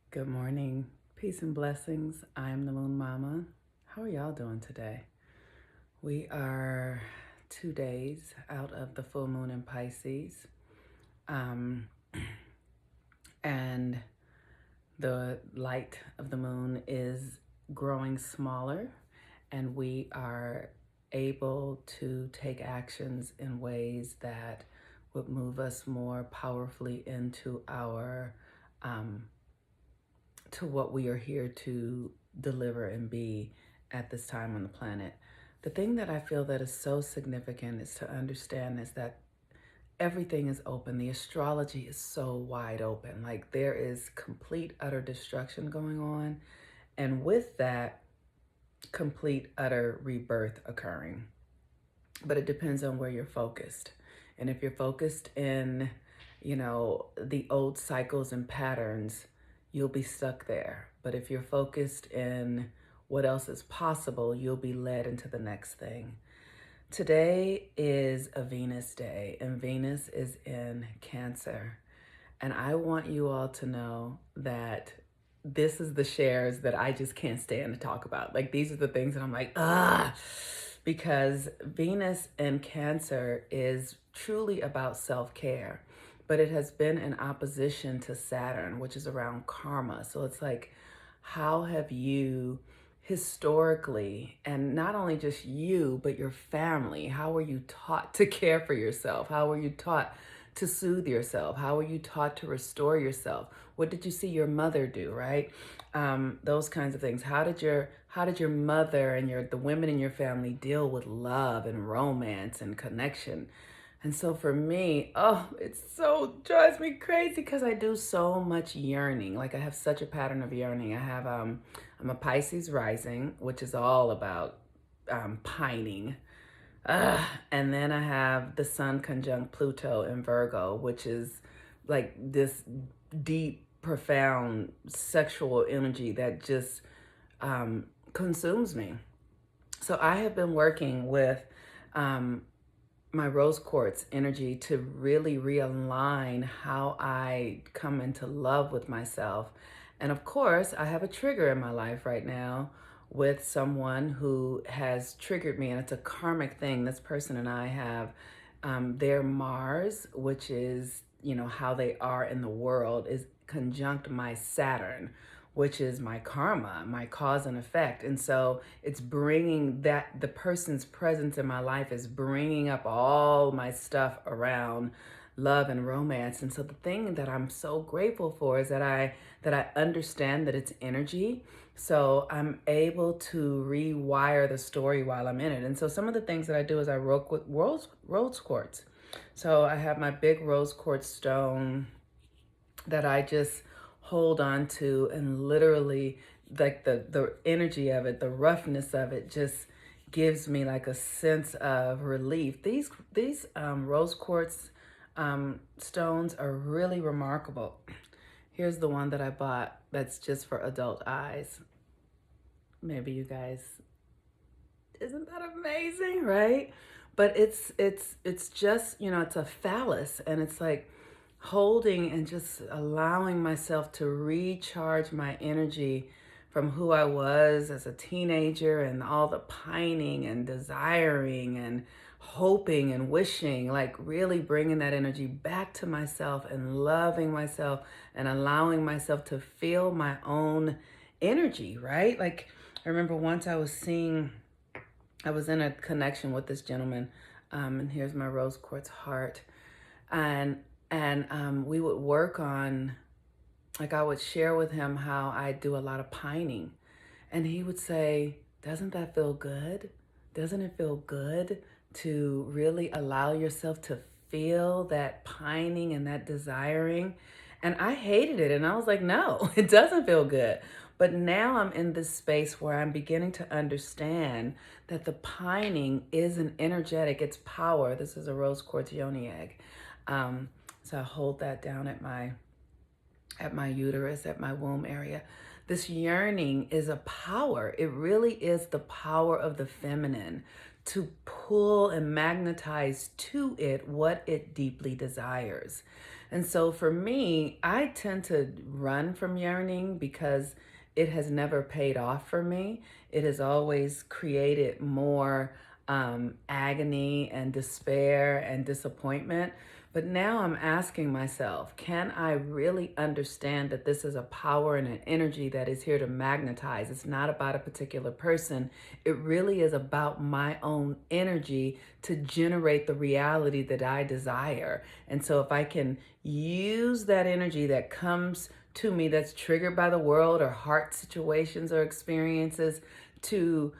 Good morning. Peace and blessings. I'm the Moon Mama. How are y'all doing today? We are 2 days out of the full moon in Pisces. Um, and the light of the moon is growing smaller, and we are able to take actions in ways that would move us more powerfully into our um, to what we are here to deliver and be at this time on the planet. The thing that I feel that is so significant is to understand is that everything is open. The astrology is so wide open. Like there is complete utter destruction going on. And with that, complete utter rebirth occurring. But it depends on where you're focused. And if you're focused in, the old cycles and patterns, you'll be stuck there. But if you're focused in what else is possible, you'll be led into the next thing. Today is a Venus day, and Venus is in Cancer. And I want you all to know that this is the shares that I just can't stand to talk about. Like, these are the things that I'm like, because Venus in Cancer is truly about self care, but it has been in opposition to Saturn, which is around karma. So it's like, how have you historically, and not only just you, but your family, how were you taught to care for yourself? How were you taught to soothe yourself? How were you taught to restore yourself? What did you see your mother do, right? Those kinds of things. How did your mother and the women in your family deal with love and romance and connection? And so for me, it so drives me crazy because I do so much yearning. Like I have such a pattern of yearning. I'm a Pisces rising, which is all about pining. And then I have the Sun conjunct Pluto in Virgo, which is like this deep, profound sexual energy that just consumes me. So I have been working with um, my rose quartz energy to really realign how I come into love with myself. And of course, I have a trigger in my life right now with someone who has triggered me, and it's a karmic thing. This person and I have their Mars, which is, how they are in the world, is conjunct my Saturn, which is my karma, my cause and effect. And so it's bringing that, the person's presence in my life is bringing up all my stuff around love and romance. And so the thing that I'm so grateful for is that I understand that it's energy. So I'm able to rewire the story while I'm in it. And so some of the things that I do is I work with rose quartz. So I have my big rose quartz stone that I just hold on to, and literally, like, the energy of it, the roughness of it just gives me like a sense of relief. These rose quartz stones are really remarkable. Here's the one that I bought that's just for adult eyes. Maybe you guys, isn't that amazing, right? But it's just, it's a phallus, and it's like holding and just allowing myself to recharge my energy from who I was as a teenager, and all the pining and desiring and hoping and wishing, like really bringing that energy back to myself and loving myself and allowing myself to feel my own energy, right? Like, I remember once I was in a connection with this gentleman, and here's my rose quartz heart, and we would work on, like, I would share with him how I do a lot of pining, and he would say, "Doesn't that feel good? Doesn't it feel good to really allow yourself to feel that pining and that desiring?" And I hated it. And I was like, no, it doesn't feel good. But now I'm in this space where I'm beginning to understand that the pining is an energetic, it's power. This is a rose quartz yoni egg. So I hold that down at my uterus, at my womb area. This yearning is a power. It really is the power of the feminine to pull and magnetize to it what it deeply desires. And so for me, I tend to run from yearning because it has never paid off for me. It has always created more agony and despair and disappointment. But now I'm asking myself, can I really understand that this is a power and an energy that is here to magnetize? It's not about a particular person. It really is about my own energy to generate the reality that I desire. And so if I can use that energy that comes to me that's triggered by the world or heart situations or experiences to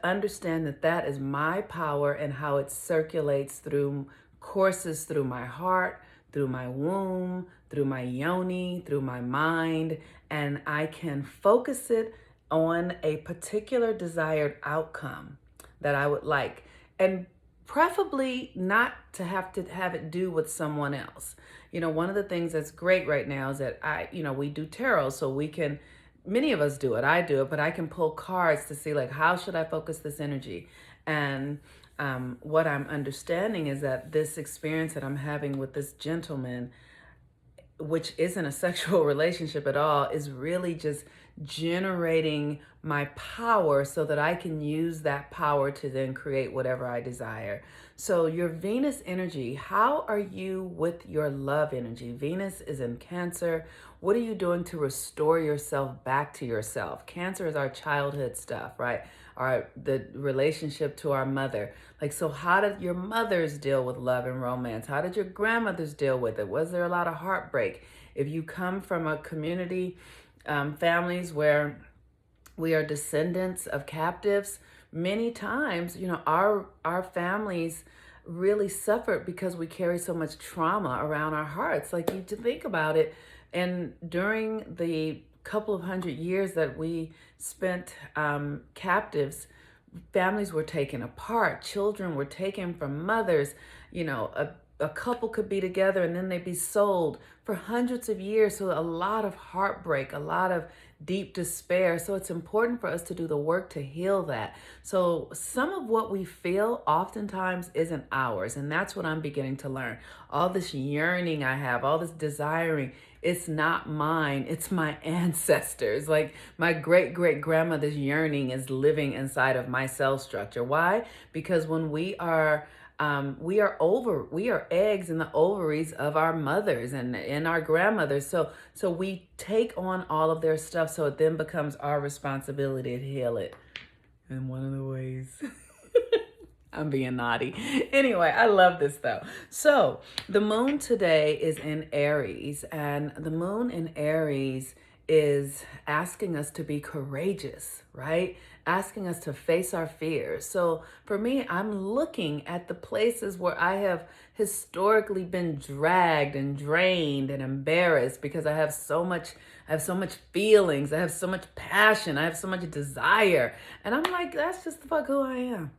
understand that that is my power and how it circulates through courses through my heart, through my womb, through my yoni, through my mind, and I can focus it on a particular desired outcome that I would like. And preferably not to have it do with someone else. One of the things that's great right now is that we do tarot, so we can, many of us do it, I do it, but I can pull cards to see, like, how should I focus this energy? And what I'm understanding is that this experience that I'm having with this gentleman, which isn't a sexual relationship at all, is really just generating my power so that I can use that power to then create whatever I desire. So your Venus energy, how are you with your love energy? Venus is in Cancer. What are you doing to restore yourself back to yourself? Cancer is our childhood stuff, right? The relationship to our mother. Like, so how did your mothers deal with love and romance? How did your grandmothers deal with it? Was there a lot of heartbreak? If you come from a community, families where we are descendants of captives, many times, our families really suffered because we carry so much trauma around our hearts. Like, you to think about it, and during the couple of 100 years that we spent captives, families were taken apart, children were taken from mothers. A couple could be together and then they'd be sold for hundreds of years. So a lot of heartbreak, a lot of deep despair. So it's important for us to do the work to heal that. So some of what we feel oftentimes isn't ours. And that's what I'm beginning to learn. All this yearning I have, all this desiring, it's not mine. It's my ancestors. Like, my great grandmother's yearning is living inside of my cell structure. Why? Because when we are eggs in the ovaries of our mothers and our grandmothers. So we take on all of their stuff, so it then becomes our responsibility to heal it. And one of the ways I'm being naughty. Anyway, I love this though. So the moon today is in Aries, and the moon in Aries is asking us to be courageous, right? Asking us to face our fears. So for me, I'm looking at the places where I have historically been dragged and drained and embarrassed because I have so much feelings, I have so much passion, I have so much desire. And I'm like, that's just the fuck who I am.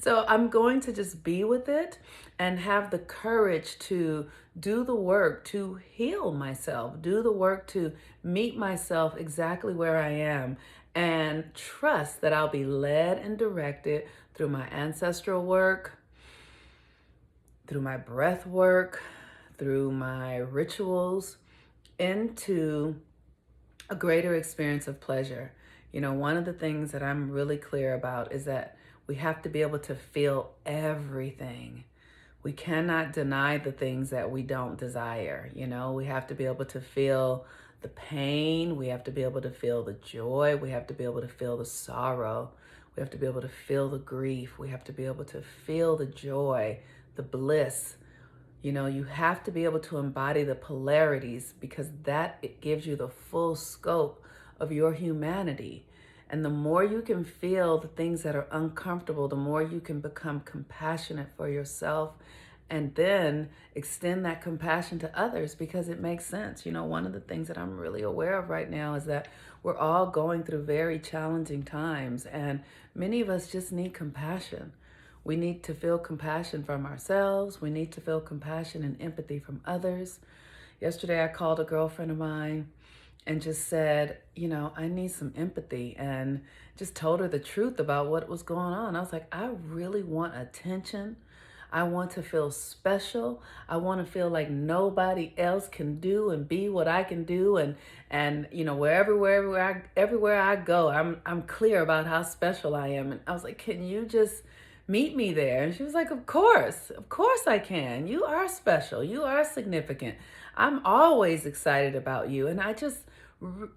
So I'm going to just be with it and have the courage to do the work to heal myself, do the work to meet myself exactly where I am, and trust that I'll be led and directed through my ancestral work, through my breath work, through my rituals, into a greater experience of pleasure. One of the things that I'm really clear about is that we have to be able to feel everything. We cannot deny the things that we don't desire. We have to be able to feel the pain. We have to be able to feel the joy. We have to be able to feel the sorrow. We have to be able to feel the grief. We have to be able to feel the joy, the bliss. You have to be able to embody the polarities, because it gives you the full scope of your humanity. And the more you can feel the things that are uncomfortable, the more you can become compassionate for yourself and then extend that compassion to others, because it makes sense. One of the things that I'm really aware of right now is that we're all going through very challenging times, and many of us just need compassion. We need to feel compassion from ourselves. We need to feel compassion and empathy from others. Yesterday, I called a girlfriend of mine and just said, I need some empathy, and just told her the truth about what was going on. I was like, I really want attention. I want to feel special. I want to feel like nobody else can do and be what I can do. And you know, everywhere I go, I'm clear about how special I am. And I was like, can you just meet me there? And she was like, of course I can. You are special. You are significant. I'm always excited about you. And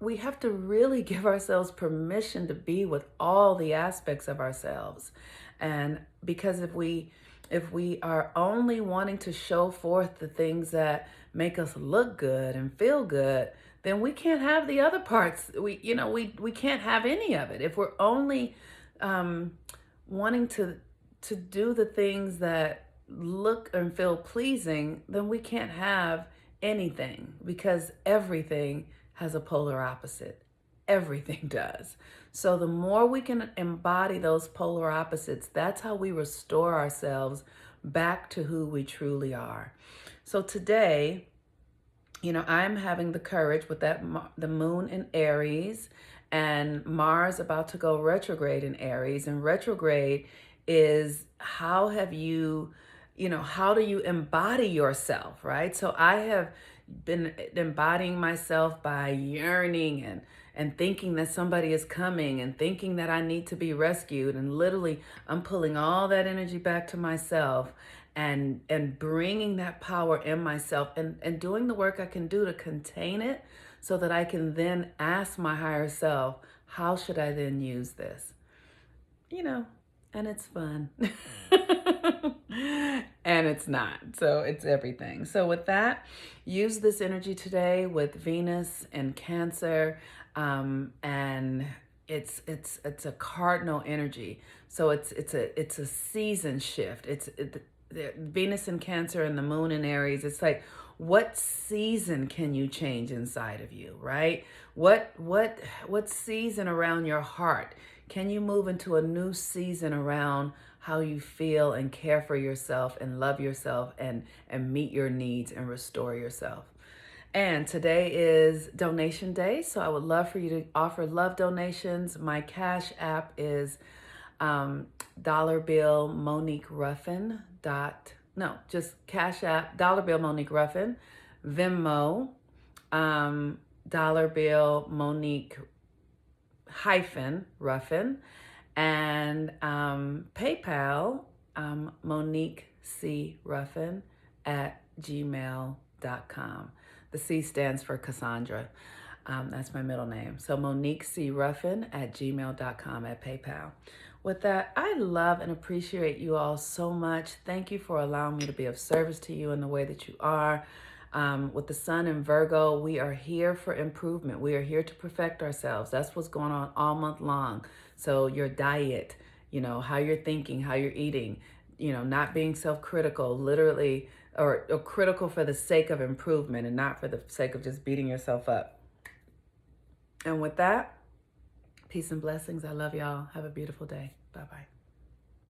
we have to really give ourselves permission to be with all the aspects of ourselves. And because if we are only wanting to show forth the things that make us look good and feel good, then we can't have the other parts. We can't have any of it. If we're only wanting to do the things that look and feel pleasing, then we can't have anything, because everything has a polar opposite. Everything does. So the more we can embody those polar opposites, that's how we restore ourselves back to who we truly are. So today, I'm having the courage with the moon in Aries, and Mars about to go retrograde in Aries. And retrograde is how do you embody yourself, right? So I have been embodying myself by yearning and thinking that somebody is coming and thinking that I need to be rescued. And literally, I'm pulling all that energy back to myself and bringing that power in myself and doing the work I can do to contain it, so that I can then ask my higher self, how should I then use this? And it's fun. And it's not. So it's everything. So with that, use this energy today with Venus and Cancer, and it's a cardinal energy. So it's a season shift. Venus in Cancer and the moon in Aries. It's like, what season can you change inside of you, right? What season around your heart can you move into a new season around how you feel and care for yourself and love yourself and meet your needs and restore yourself? And today is donation day, so I would love for you to offer love donations. My Cash App is dollar bill Monique Ruffin just Cash App dollar bill Monique Ruffin, Venmo dollar bill Monique Ruffin, and PayPal Monique C Ruffin at gmail.com. The C stands for Cassandra. That's my middle name. So Monique C Ruffin at gmail.com at PayPal. With that, I love and appreciate you all so much. Thank you for allowing me to be of service to you in the way that you are. With the sun in Virgo, we are here for improvement. We are here to perfect ourselves. That's what's going on all month long. So your diet, how you're thinking, how you're eating, not being self-critical, literally, or critical for the sake of improvement and not for the sake of just beating yourself up. And with that, peace and blessings. I love y'all. Have a beautiful day. Bye-bye.